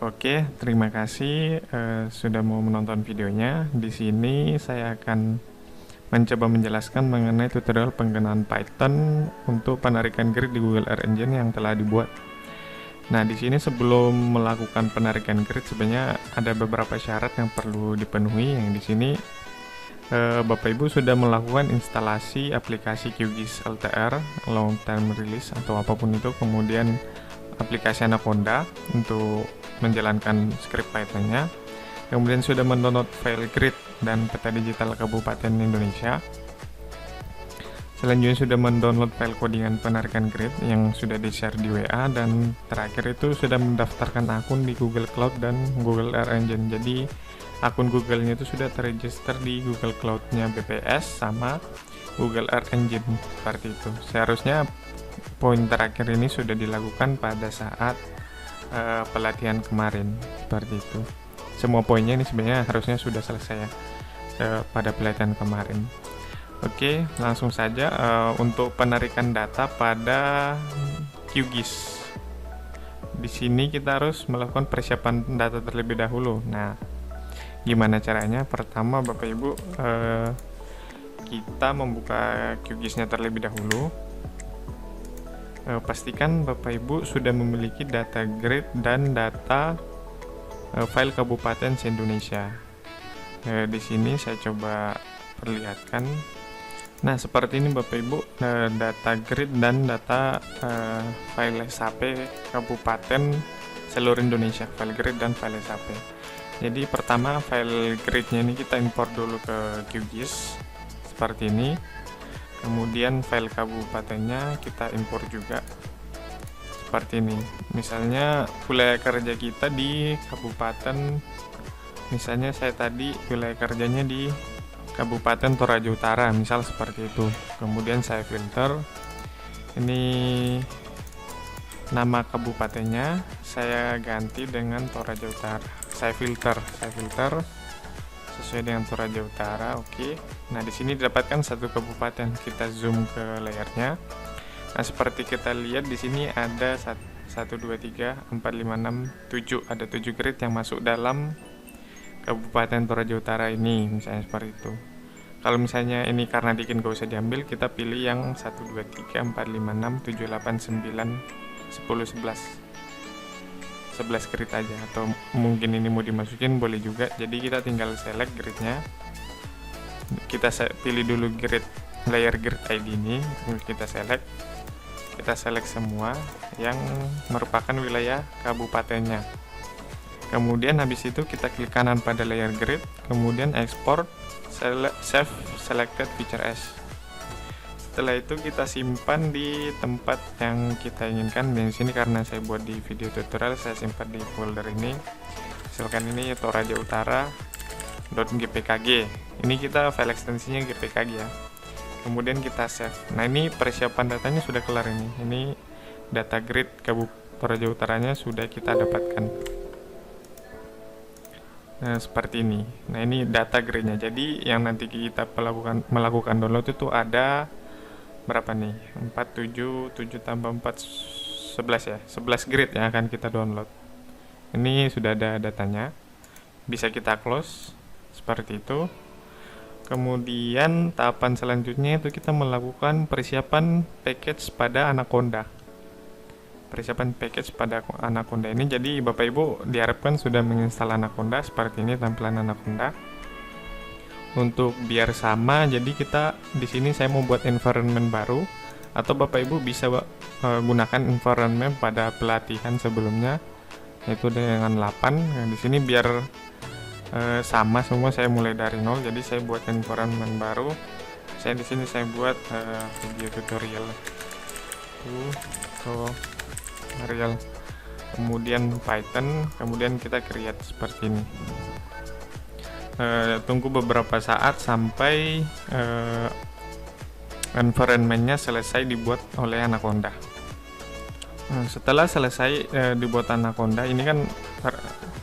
Oke, terima kasih sudah mau menonton videonya. Di sini saya akan mencoba menjelaskan mengenai tutorial penggunaan Python untuk penarikan grid di Google Earth Engine yang telah dibuat. Nah, di sini sebelum melakukan penarikan grid sebenarnya ada beberapa syarat yang perlu dipenuhi. Yang di sini Bapak Ibu sudah melakukan instalasi aplikasi QGIS LTR long term release atau apapun itu, kemudian aplikasi Anaconda untuk menjalankan script Python-nya, kemudian sudah mendownload file grid dan peta digital Kabupaten Indonesia. Selanjutnya sudah mendownload file codingan penarikan grid yang sudah di-share di WA, dan terakhir itu sudah mendaftarkan akun di Google Cloud dan Google Earth Engine. Jadi akun Google-nya itu sudah terregister di Google Cloud-nya BPS sama Google Earth Engine, seperti itu. Seharusnya poin terakhir ini sudah dilakukan pada saat pelatihan kemarin, seperti itu. Semua poinnya ini sebenarnya harusnya sudah selesai ya pada pelatihan kemarin. Oke, langsung saja untuk penarikan data pada QGIS. Di sini kita harus melakukan persiapan data terlebih dahulu. Nah, gimana caranya? Pertama, Bapak Ibu, kita membuka QGIS-nya terlebih dahulu. Pastikan Bapak Ibu sudah memiliki data grid dan data file kabupaten se-Indonesia. Di sini saya coba perlihatkan. Nah, seperti ini Bapak Ibu, data grid dan data file SAP kabupaten seluruh Indonesia, file grid dan file SAP. Jadi pertama file gridnya ini kita import dulu ke QGIS seperti ini. Kemudian file kabupatennya kita impor juga seperti ini. Misalnya wilayah kerja kita di kabupaten, misalnya saya tadi wilayah kerjanya di Kabupaten Toraja Utara, misal seperti itu. Kemudian saya filter, ini nama kabupatennya saya ganti dengan Toraja Utara. Saya filter sesuai dengan Toraja Utara. Oke. Nah, di sini didapatkan satu kabupaten. Kita zoom ke layarnya. Nah, seperti kita lihat di sini ada 1 2 3 4 5 6 7, ada 7 grid yang masuk dalam Kabupaten Toraja Utara ini, misalnya seperti itu. Kalau misalnya ini karena dikit gak usah diambil, kita pilih yang 1 2 3 4 5 6 7 8 9 10 11 grid aja, atau mungkin ini mau dimasukin boleh juga. Jadi kita tinggal select gridnya, kita pilih dulu grid layer grid ID ini, kita select semua yang merupakan wilayah kabupatennya. Kemudian habis itu kita klik kanan pada layer grid, kemudian export, save selected feature as. Setelah itu kita simpan di tempat yang kita inginkan. Di sini karena saya buat di video tutorial, saya simpan di folder ini. Misalkan ini Toraja Utara .gpkg. Ini kita file ekstensinya gpkg ya. Kemudian kita save. Nah, ini persiapan datanya sudah kelar ini. Ini data grid Toraja Utaranya sudah kita dapatkan. Nah, seperti ini. Nah, ini data gridnya. Jadi yang nanti kita melakukan download itu ada berapa nih? 4 7 tambah 4 11 ya. 11 grid yang akan kita download. Ini sudah ada datanya. Bisa kita close seperti itu. Kemudian tahapan selanjutnya itu kita melakukan persiapan package pada Anaconda. Persiapan package pada Anaconda ini, jadi Bapak Ibu diharapkan sudah menginstal Anaconda. Seperti ini tampilan Anaconda. Untuk biar sama, jadi kita di sini saya mau buat environment baru, atau Bapak Ibu bisa gunakan environment pada pelatihan sebelumnya, yaitu dengan 8. Nah, di sini biar sama semua, saya mulai dari 0. Jadi saya buat environment baru. Saya di sini saya buat video tutorial. Tutorial. Kemudian Python, kemudian kita create seperti ini. Tunggu beberapa saat sampai environment-nya selesai dibuat oleh Anaconda. Setelah selesai dibuat Anaconda, ini kan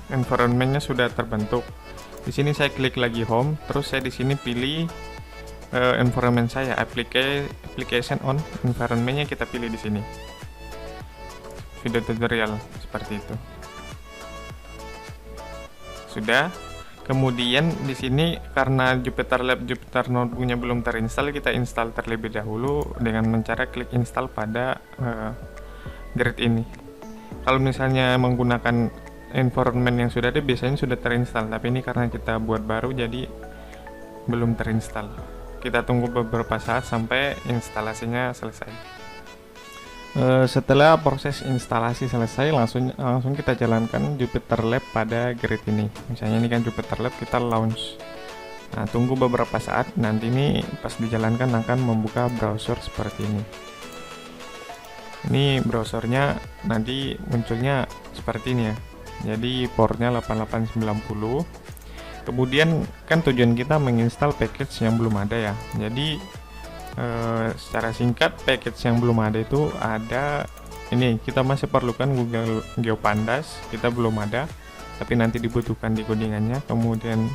environment-nya sudah terbentuk. Di sini saya klik lagi home, terus saya di sini pilih environment saya, application on environment-nya kita pilih di sini. Video tutorial seperti itu. sudah. Kemudian di sini karena Jupyter Lab Jupyter Notebook-nya belum terinstall, kita install terlebih dahulu dengan cara klik install pada grid ini. Kalau misalnya menggunakan environment yang sudah ada, biasanya sudah terinstall, tapi ini karena kita buat baru jadi belum terinstall. Kita tunggu beberapa saat sampai instalasinya selesai. Setelah proses instalasi selesai, langsung kita jalankan Jupyter Lab pada grid ini. Misalnya ini kan Jupyter Lab, kita launch. Nah, tunggu beberapa saat, nanti ini pas dijalankan akan membuka browser seperti ini. Ini browsernya nanti munculnya seperti ini ya. Jadi portnya 8890. Kemudian kan tujuan kita menginstal package yang belum ada ya. Jadi secara singkat, package yang belum ada itu ada ini. Kita masih perlukan Google GeoPandas, kita belum ada, tapi nanti dibutuhkan di codingannya. Kemudian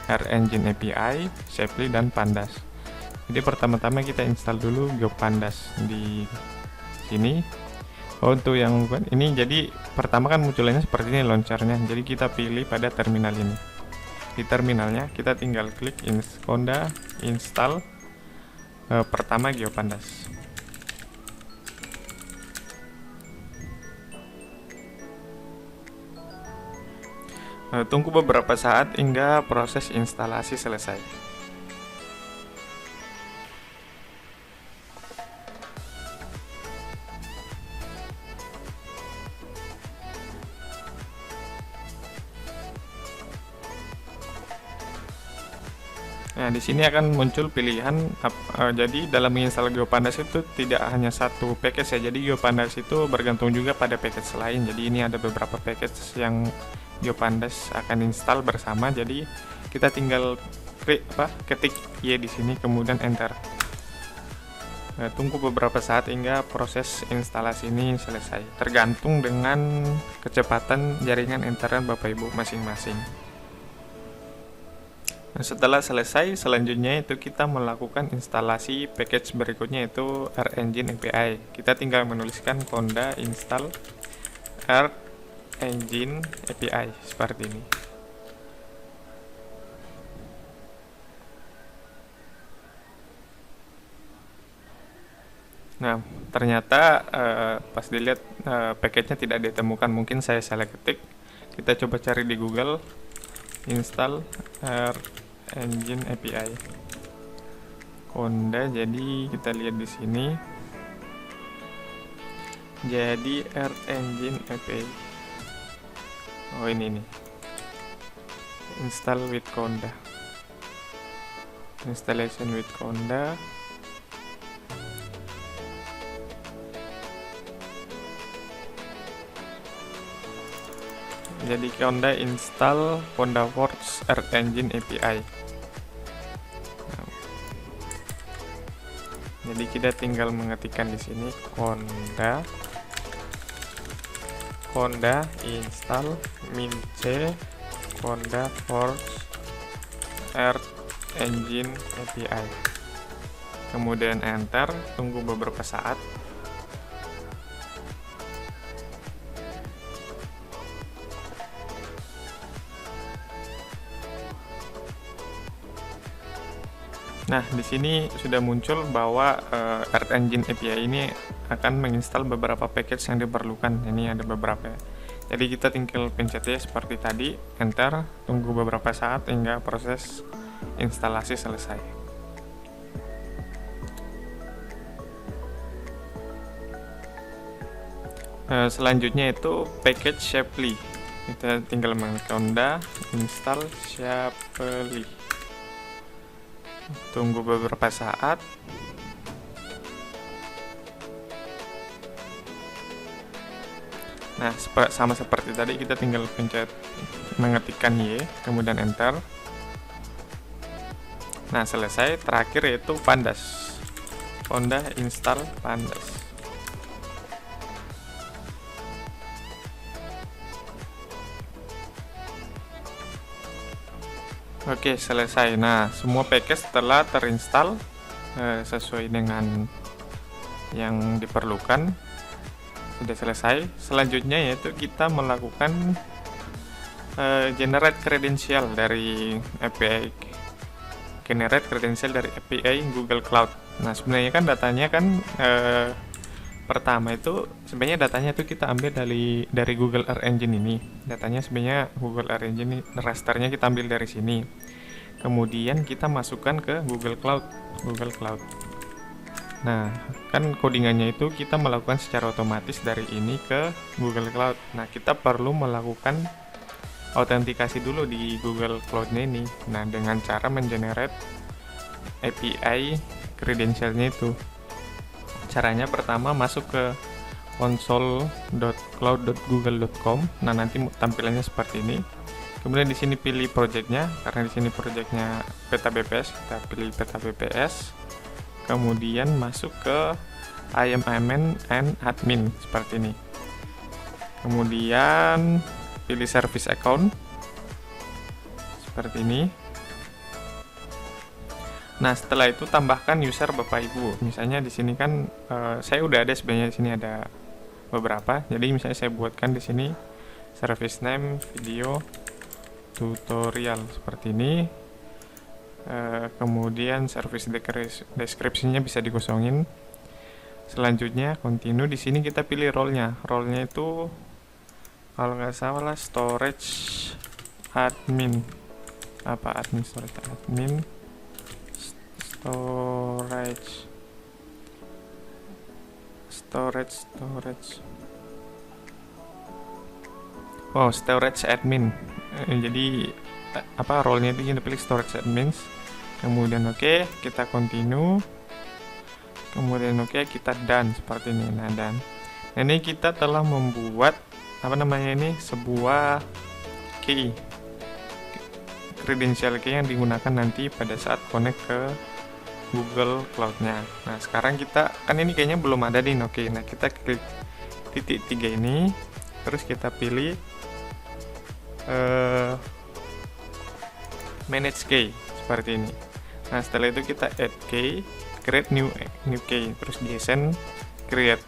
R Engine API, Shapely, dan Pandas. Jadi pertama-tama kita install dulu GeoPandas di sini. Untuk yang ini, jadi pertama kan munculnya seperti ini launchernya. Jadi kita pilih pada terminal ini. Di terminalnya kita tinggal klik Conda install. Pertama GeoPandas. Tunggu beberapa saat hingga proses instalasi selesai. Nah, di sini akan muncul pilihan. Jadi dalam menginstal GeoPandas itu tidak hanya satu package ya. Jadi GeoPandas itu bergantung juga pada package lain. Jadi ini ada beberapa package yang GeoPandas akan install bersama. Jadi kita tinggal ketik Y di sini, kemudian enter. Tunggu beberapa saat hingga proses instalasi ini selesai. Tergantung dengan kecepatan jaringan internet Bapak Ibu masing-masing. Nah, setelah selesai, selanjutnya itu kita melakukan instalasi package berikutnya, yaitu R Engine API. Kita tinggal menuliskan Conda install R Engine API seperti ini. Nah, ternyata pas dilihat package-nya tidak ditemukan. Mungkin saya salah ketik. Kita coba cari di Google, install R Engine API Conda. Jadi kita lihat di sini. Jadi R Engine API. Oh, ini nih. Install with Conda. Installation with Conda. Jadi Conda install CondaForge R Engine API. Jadi kita tinggal mengetikkan di sini Conda install min-c CondaForge R Engine API. Kemudian enter, tunggu beberapa saat. Nah, di sini sudah muncul bahwa R Engine API ini akan menginstal beberapa package yang diperlukan. Ini ada beberapa. Jadi kita tinggal pencet ya seperti tadi, enter, tunggu beberapa saat hingga proses instalasi selesai. Selanjutnya itu package Shapely. Kita tinggal Conda install Shapely. Tunggu beberapa saat. Nah, sama seperti tadi, kita tinggal pencet mengetikkan Y, kemudian enter. Nah, selesai. Terakhir yaitu Pandas. Conda install Pandas. Oke, selesai. Nah, semua package telah terinstall sesuai dengan yang diperlukan. Sudah selesai. Selanjutnya yaitu kita melakukan generate credential dari API Google Cloud. Nah, sebenarnya kan datanya kan pertama itu sebenarnya datanya itu kita ambil dari Google Earth Engine ini. Datanya sebenarnya Google Earth Engine ini, rasternya kita ambil dari sini. Kemudian kita masukkan ke Google Cloud. Nah, kan codingannya itu kita melakukan secara otomatis dari ini ke Google Cloud. Nah, kita perlu melakukan autentikasi dulu di Google Cloud-nya ini. Nah, dengan cara mengenerate API credential-nya itu. Caranya pertama masuk ke console.cloud.google.com. Nah, nanti tampilannya seperti ini. Kemudian di sini pilih project-nya, karena di sini project-nya Peta BPS, kita pilih Peta BPS. Kemudian masuk ke I am admin and admin seperti ini. Kemudian pilih service account seperti ini. Nah, setelah itu tambahkan user Bapak Ibu. Misalnya di sini kan saya udah ada sebenarnya, di sini ada beberapa. Jadi misalnya saya buatkan di sini service name video tutorial seperti ini. Kemudian service description-nya bisa dikosongin. Selanjutnya continue. Di sini kita pilih role-nya. Role-nya itu kalau nggak salah storage admin. Apa admin storage admin? Storage admin. Jadi apa role-nya itu kita pilih storage admins. Kemudian oke, kita continue. Kemudian oke, kita done seperti ini. Nah, dan ini kita telah membuat sebuah key, credential key yang digunakan nanti pada saat connect ke Google Cloud-nya. Nah, sekarang kita kan ini kayaknya belum ada nih. Oke, nah kita klik titik 3 ini, terus kita pilih manage key seperti ini. Nah, setelah itu kita add key, create new key, terus JSON create.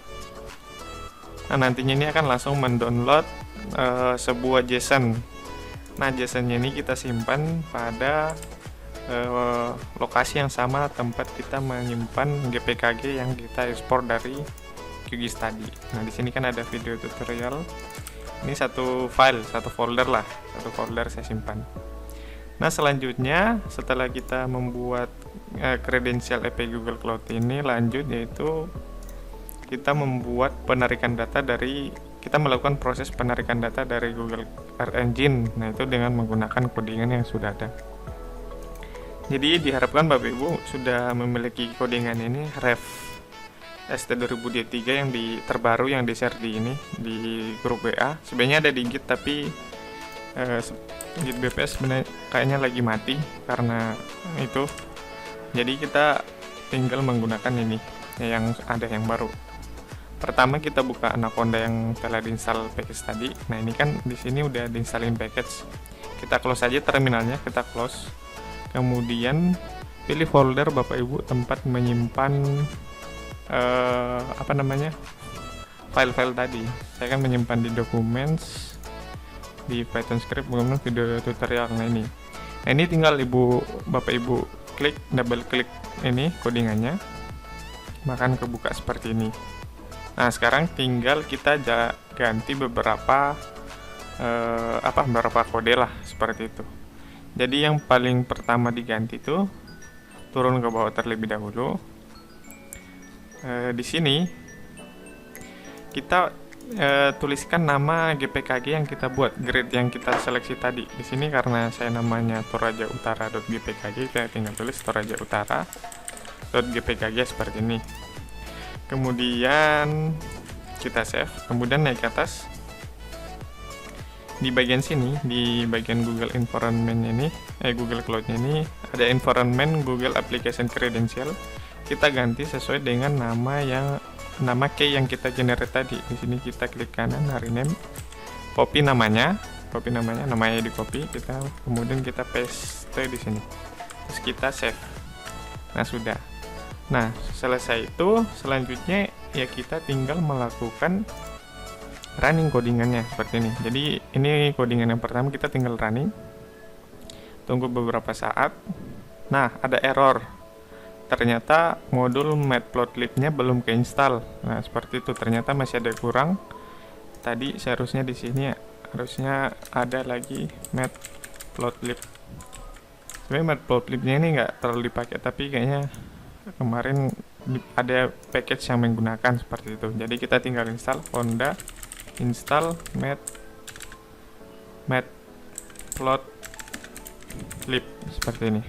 Nah, nantinya ini akan langsung mendownload sebuah JSON. Nah, JSON-nya ini kita simpan pada lokasi yang sama tempat kita menyimpan GPKG yang kita ekspor dari QGIS tadi. Nah, di sini kan ada video tutorial. Ini satu folder saya simpan. Nah, selanjutnya setelah kita membuat credential API Google Cloud ini, lanjut yaitu kita melakukan proses penarikan data dari Google Earth Engine. Nah, itu dengan menggunakan codingan yang sudah ada. Jadi diharapkan Bapak Ibu sudah memiliki codingan ini ref ST2023 yang terbaru yang di-share di grup WA. Sebenarnya ada di Git, tapi Git BPS sebenarnya kayaknya lagi mati karena itu. Jadi kita tinggal menggunakan ini yang ada yang baru. Pertama kita buka Anaconda yang telah diinstal package tadi. Nah, ini kan di sini udah diinstalin package. Kita close aja terminalnya, kita close. Kemudian pilih folder Bapak Ibu tempat menyimpan file-file tadi. Saya kan menyimpan di documents, di Python script, kemudian video tutorial. Nah, ini tinggal Bapak Ibu double klik ini codingannya, maka kebuka seperti ini. Nah, sekarang tinggal kita ganti beberapa kode lah seperti itu. Jadi yang paling pertama diganti itu turun ke bawah terlebih dahulu. Di sini kita tuliskan nama GPKG yang kita buat, grade yang kita seleksi tadi. Di sini karena saya namanya torajautara.gpkg, kita tinggal tulis torajautara.gpkg seperti ini. Kemudian kita save, kemudian naik ke atas. Di bagian sini, di bagian Google Environment ini, Google Cloud ini ada Environment Google Application Credential. Kita ganti sesuai dengan nama key yang kita generate tadi. Di sini kita klik kanan, rename, copy namanya di copy, kemudian kita paste di sini. Terus kita save. Nah, sudah. Nah, selesai itu, selanjutnya ya kita tinggal melakukan running codingannya seperti ini. Jadi ini codingan yang pertama, kita tinggal running, tunggu beberapa saat. Nah, ada error, ternyata modul matplotlib-nya belum keinstall. Nah, seperti itu, ternyata masih ada kurang. Tadi seharusnya di sini harusnya ada lagi matplotlib. Sebenarnya matplotlib-nya ini nggak terlalu dipakai, tapi kayaknya kemarin ada package yang menggunakan seperti itu. Jadi kita tinggal install Honda install matplotlib seperti ini.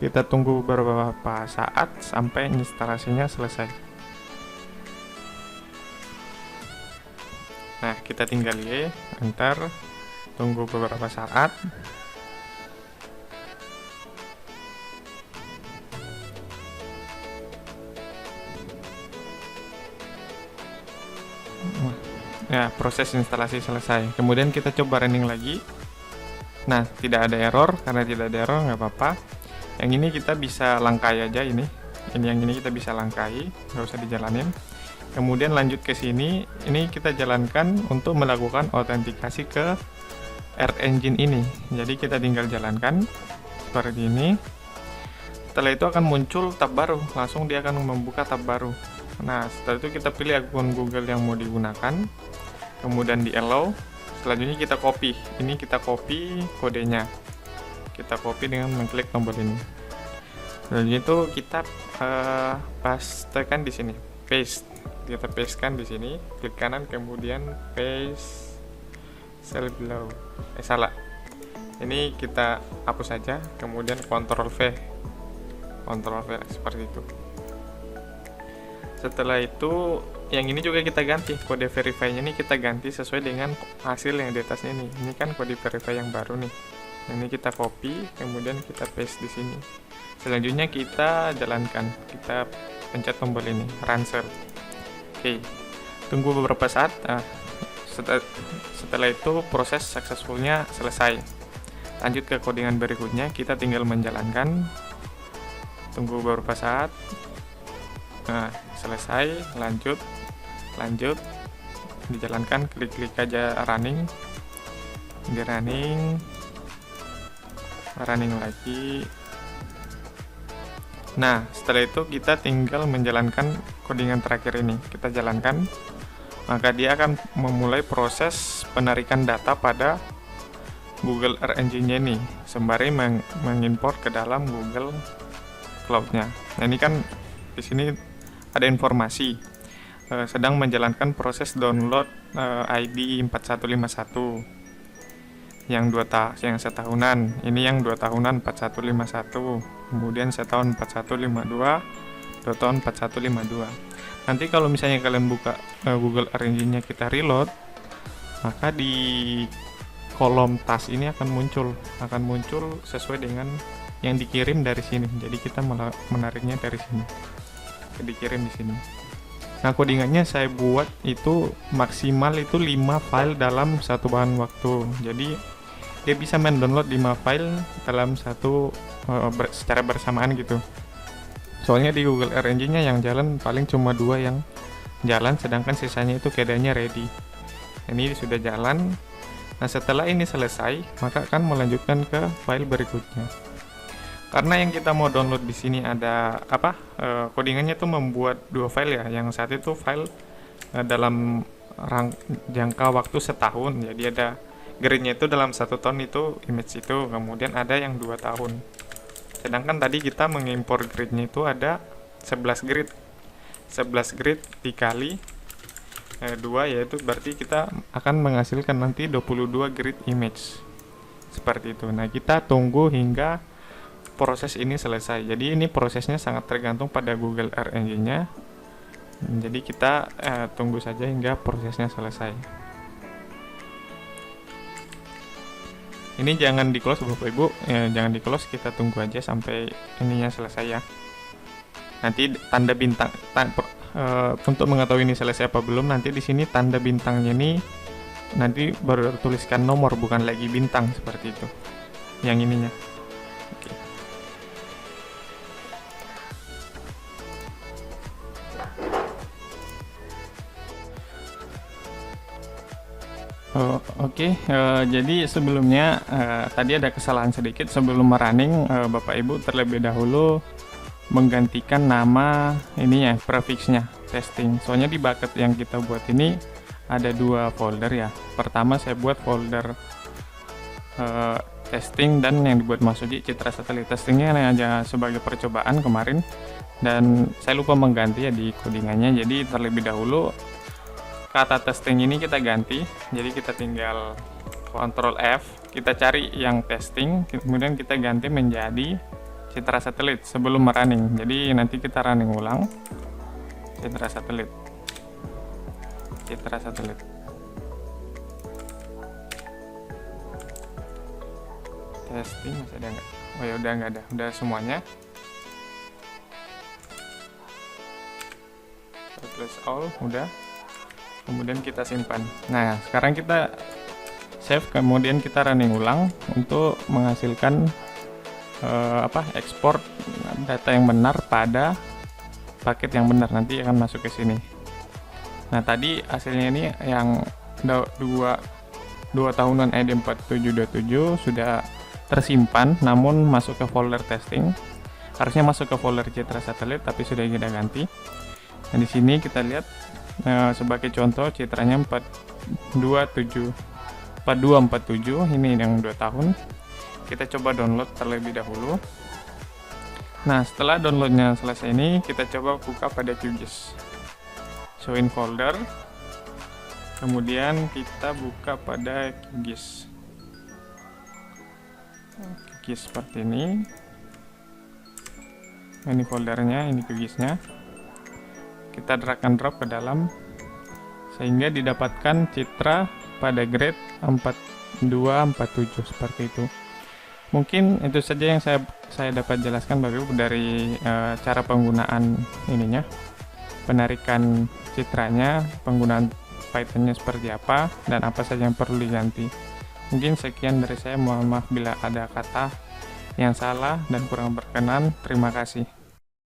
Kita tunggu beberapa saat sampai instalasinya selesai. Nah, kita tinggal Y, enter, tunggu beberapa saat. Ya, proses instalasi selesai. Kemudian kita coba running lagi. Nah, tidak ada error. Karena tidak ada error, nggak apa-apa. Yang ini kita bisa langkai aja ini. Yang ini kita bisa langkai, nggak usah dijalanin. Kemudian lanjut ke sini. Ini kita jalankan untuk melakukan autentikasi ke R-Engine ini. Jadi kita tinggal jalankan seperti ini. Setelah itu akan muncul tab baru. Langsung dia akan membuka tab baru. Nah, setelah itu kita pilih akun Google yang mau digunakan, kemudian di allow. Selanjutnya kita copy. Ini kita copy kodenya. Kita copy dengan mengklik tombol ini. Selanjutnya itu kita pastekan di sini. Paste. Kita pastekan di sini. Klik kanan, kemudian paste cell below. Salah. Ini kita hapus saja. Kemudian Ctrl V. Ctrl V seperti itu. Setelah itu, yang ini juga kita ganti, kode verify-nya ini kita ganti sesuai dengan hasil yang di atasnya ini. Ini kan kode verify yang baru nih. Yang ini kita copy, kemudian kita paste di sini. Selanjutnya kita jalankan, kita pencet tombol ini, run cell. Oke, tunggu beberapa saat. Setelah itu proses successful-nya selesai. Lanjut ke codingan berikutnya, kita tinggal menjalankan. Tunggu beberapa saat. Nah, selesai, lanjut, dijalankan, klik aja running, di running lagi. Nah, setelah itu kita tinggal menjalankan codingan terakhir ini, kita jalankan, maka dia akan memulai proses penarikan data pada Google Earth Engine-nya ini, sembari mengimport ke dalam Google Cloud-nya. Nah, ini kan di sini ada informasi sedang menjalankan proses download ID 4151 yang setahunan. Ini yang 2 tahunan 4151, kemudian setahun 4152, 2 tahun 4152. Nanti kalau misalnya kalian buka Google Earth Engine-nya, kita reload, maka di kolom task ini akan muncul sesuai dengan yang dikirim dari sini. Jadi kita menariknya dari sini, dikirim di sini. Nah, codingannya saya buat itu maksimal itu 5 file dalam satu bahan waktu. Jadi dia bisa mendownload 5 file dalam secara bersamaan gitu. Soalnya di Google Earth Engine-nya yang jalan paling cuma 2 yang jalan, sedangkan sisanya itu keadaannya ready. Ini sudah jalan. Nah, setelah ini selesai, maka akan melanjutkan ke file berikutnya. Karena yang kita mau download di sini ada codingannya tuh membuat 2 file ya. Yang satu itu file dalam jangka waktu setahun. Jadi ada grid-nya itu dalam 1 tahun itu image itu. Kemudian ada yang 2 tahun. Sedangkan tadi kita mengimpor grid-nya itu ada 11 grid. 11 grid dikali 2, yaitu berarti kita akan menghasilkan nanti 22 grid image. Seperti itu. Nah, kita tunggu hingga proses ini selesai. Jadi ini prosesnya sangat tergantung pada Google Earth Engine-nya. Jadi kita tunggu saja hingga prosesnya selesai. Ini jangan di close Bapak Ibu, jangan di close, kita tunggu aja sampai ininya selesai ya. Nanti tanda bintang untuk mengetahui ini selesai apa belum, nanti di sini tanda bintangnya ini nanti baru tuliskan nomor, bukan lagi bintang seperti itu. Yang ininya. Oke. Oke, jadi sebelumnya tadi ada kesalahan sedikit sebelum merunning, Bapak Ibu terlebih dahulu menggantikan nama ini ya, prefixnya testing. Soalnya di bucket yang kita buat ini ada 2 folder ya. Pertama saya buat folder testing, dan yang dibuat Mas Uji Citra Satelit. Testingnya hanya sebagai percobaan kemarin, dan saya lupa mengganti ya di codingannya. Jadi terlebih dahulu kata testing ini kita ganti, jadi kita tinggal Ctrl F, kita cari yang testing, kemudian kita ganti menjadi Citra Satelit sebelum running. Jadi nanti kita running ulang Citra Satelit, Citra Satelit. Testing masih ada nggak? Oh ya udah nggak ada, udah semuanya. Replace all, udah. Kemudian kita simpan. Nah, sekarang kita save, kemudian kita running ulang untuk menghasilkan ekspor data yang benar pada paket yang benar, nanti akan masuk ke sini. Nah, tadi hasilnya ini yang 2 tahunan ID4727 sudah tersimpan, namun masuk ke folder testing. Harusnya masuk ke folder Citra Satelit, tapi sudah kita ganti. Nah, di sini kita lihat sebagai contoh citranya 4247, ini yang 2 tahun. Kita coba download terlebih dahulu. Nah, setelah downloadnya selesai ini, kita coba buka pada QGIS. Show in folder. Kemudian kita buka pada QGIS. QGIS seperti ini. Ini foldernya, ini QGIS-nya. Kita drag and drop ke dalam sehingga didapatkan citra pada grade 4247 seperti itu. Mungkin itu saja yang saya dapat jelaskan Bapak Ibu dari cara penggunaan ininya, penarikan citranya, penggunaan Python-nya seperti apa, dan apa saja yang perlu diganti. Mungkin sekian dari saya, mohon maaf bila ada kata yang salah dan kurang berkenan. Terima kasih.